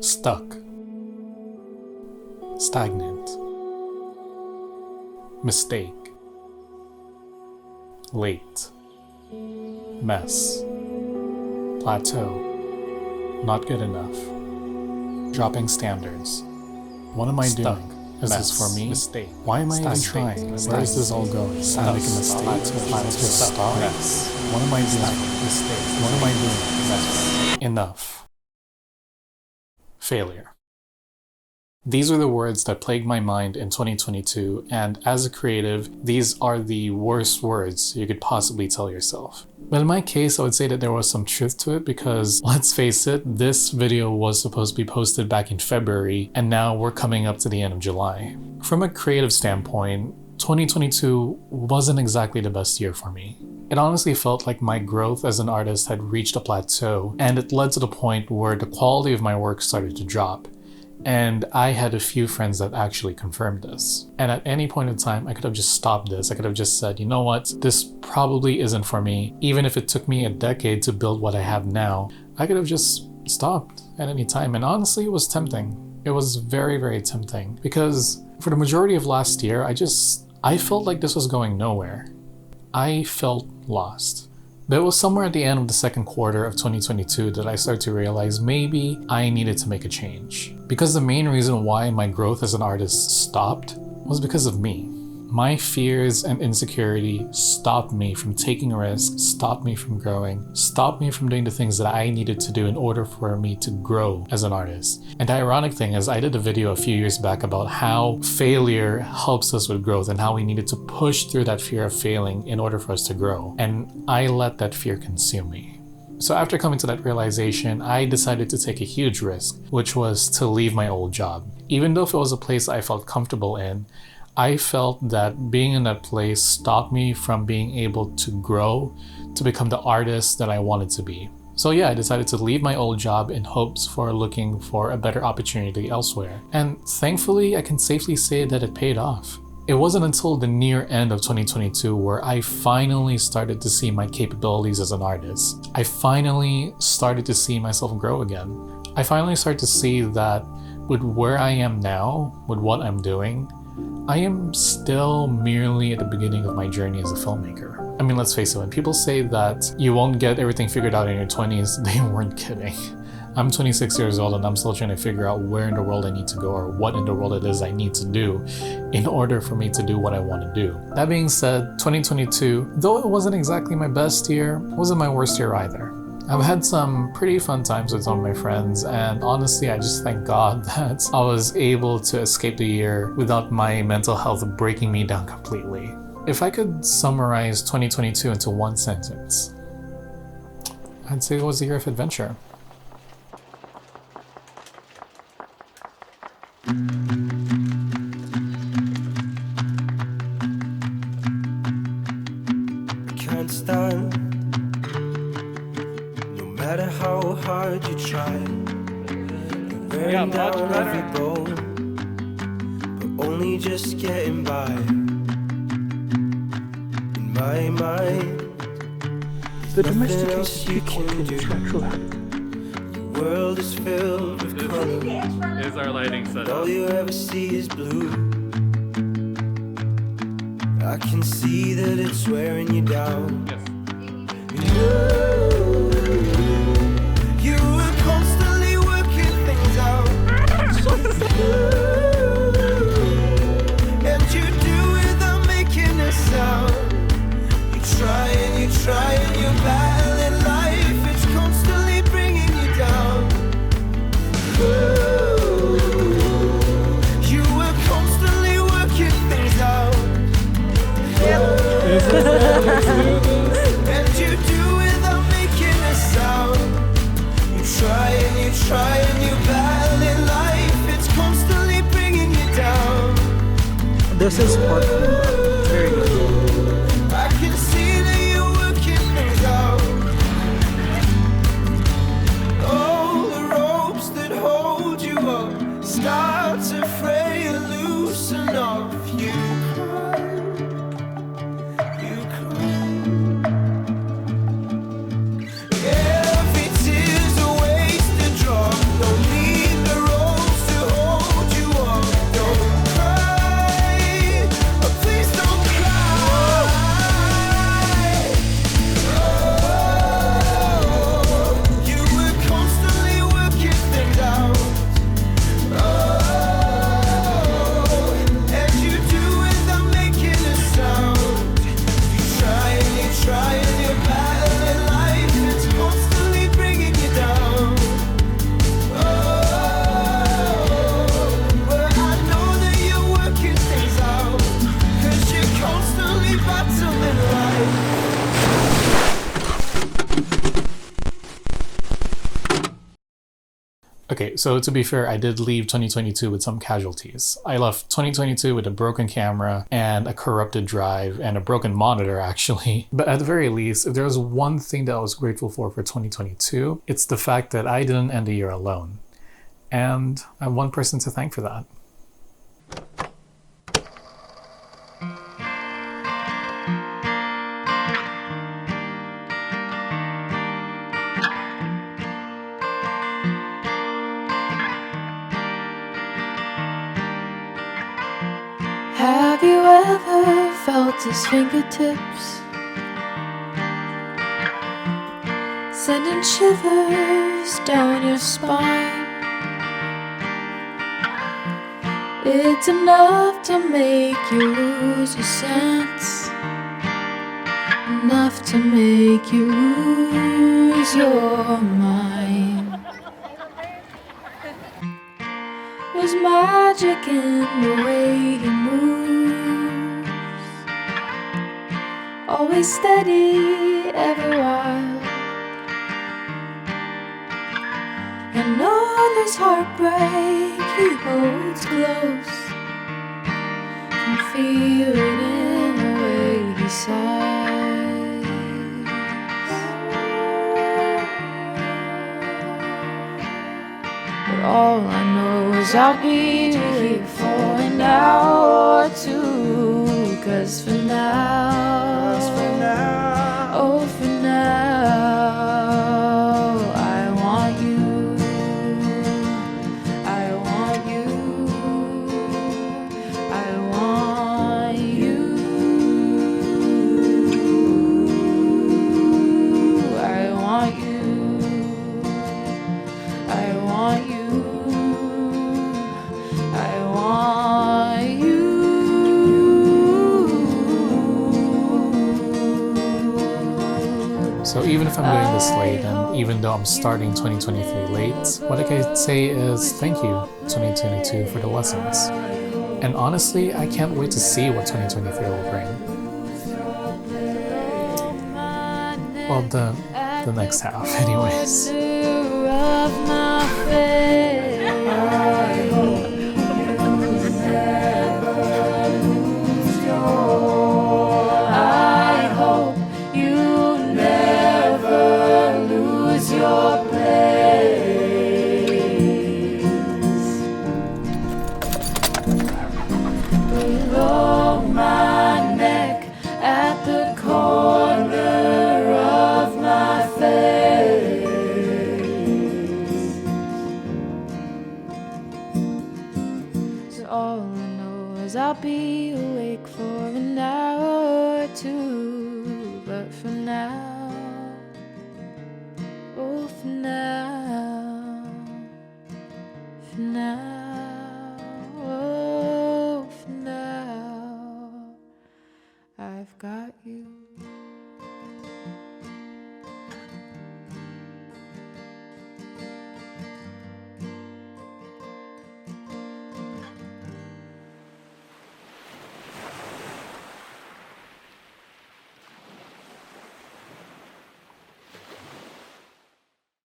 Stuck, stagnant, mistake, late, mess, plateau, not good enough, dropping standards. What am I doing? Is this for me? Mistake. Why am I even trying? Where is this all going? Did I make a mistake? Let's just stop. What am I doing? Mistake. What am I doing? Enough. Failure. These are the words that plagued my mind in 2022, and as a creative, these are the worst words you could possibly tell yourself. But in my case, I would say that there was some truth to it because, let's face it, this video was supposed to be posted back in February, and now we're coming up to the end of July. From a creative standpoint, 2022 wasn't exactly the best year for me. It honestly felt like my growth as an artist had reached a plateau, and it led to the point where the quality of my work started to drop. And I had a few friends that actually confirmed this. And at any point in time, I could have just stopped this. I could have just said, you know what, this probably isn't for me. Even if it took me a decade to build what I have now, I could have just stopped at any time. And honestly, it was tempting. It was very, very tempting. Because for the majority of last year, I felt like this was going nowhere. I felt lost. But it was somewhere at the end of the second quarter of 2022 that I started to realize maybe I needed to make a change. Because the main reason why my growth as an artist stopped was because of me. My fears and insecurity stopped me from taking risks, stopped me from growing, stopped me from doing the things that I needed to do in order for me to grow as an artist. And the ironic thing is I did a video a few years back about how failure helps us with growth and how we needed to push through that fear of failing in order for us to grow. And I let that fear consume me. So after coming to that realization, I decided to take a huge risk, which was to leave my old job. Even though if it was a place I felt comfortable in, I felt that being in that place stopped me from being able to grow to become the artist that I wanted to be. So yeah, I decided to leave my old job in hopes for looking for a better opportunity elsewhere. And thankfully, I can safely say that it paid off. It wasn't until the near end of 2022 where I finally started to see my capabilities as an artist. I finally started to see myself grow again. I finally started to see that with where I am now, with what I'm doing, I am still merely at the beginning of my journey as a filmmaker. I mean, let's face it, when people say that you won't get everything figured out in your 20s, they weren't kidding. I'm 26 years old and I'm still trying to figure out where in the world I need to go or what in the world it is I need to do in order for me to do what I want to do. That being said, 2022, though it wasn't exactly my best year, wasn't my worst year either. I've had some pretty fun times with some of my friends, and honestly, I just thank God that I was able to escape the year without my mental health breaking me down completely. If I could summarize 2022 into one sentence, I'd say it was a year of adventure. Can't stand. No matter how hard you try, you're wearing down every bone, but only just getting by. In my mind, The domesticated speaking in its natural habitat. the world is filled with color. Is our lighting set All up? you ever see is blue. I can see that it's wearing you down. Yes. You were constantly working things out. And you do without making a sound. You try and you're battling life. It's constantly bringing you down. You were constantly working things out. And you do without making a sound. You try and you're battling life. It's constantly bringing you down. This is sparkling. Very good. I can see that you're working things out. All the ropes that hold you up start to fray and loosen off. You cry. Every tear's a wasted drop. No need to Okay, so to be fair, I did leave 2022 with some casualties. I left 2022 with a broken camera and a corrupted drive and a broken monitor, actually. But at the very least, if there was one thing that I was grateful for 2022, it's the fact that I didn't end the year alone. And I'm one person to thank for that. Have you ever felt his fingertips sending shivers down your spine? It's enough to make you lose your sense, enough to make you lose your mind. There's magic in the way he moves, always steady, ever wild. And all this heartbreak he holds close, can feel it in the way he sighs. But all I know is I'll be here for an hour or two. Cause for now, oh for now, I want you, I want you, I want you, I want you, I want you. So even if I'm doing this late, and even though I'm starting 2023 late, what I can say is thank you, 2022, for the lessons. And honestly, I can't wait to see what 2023 will bring. Well, the next half, anyways. All I know is I'll be awake for an hour or two. But for now, oh for now, for now, oh for now, I've got you.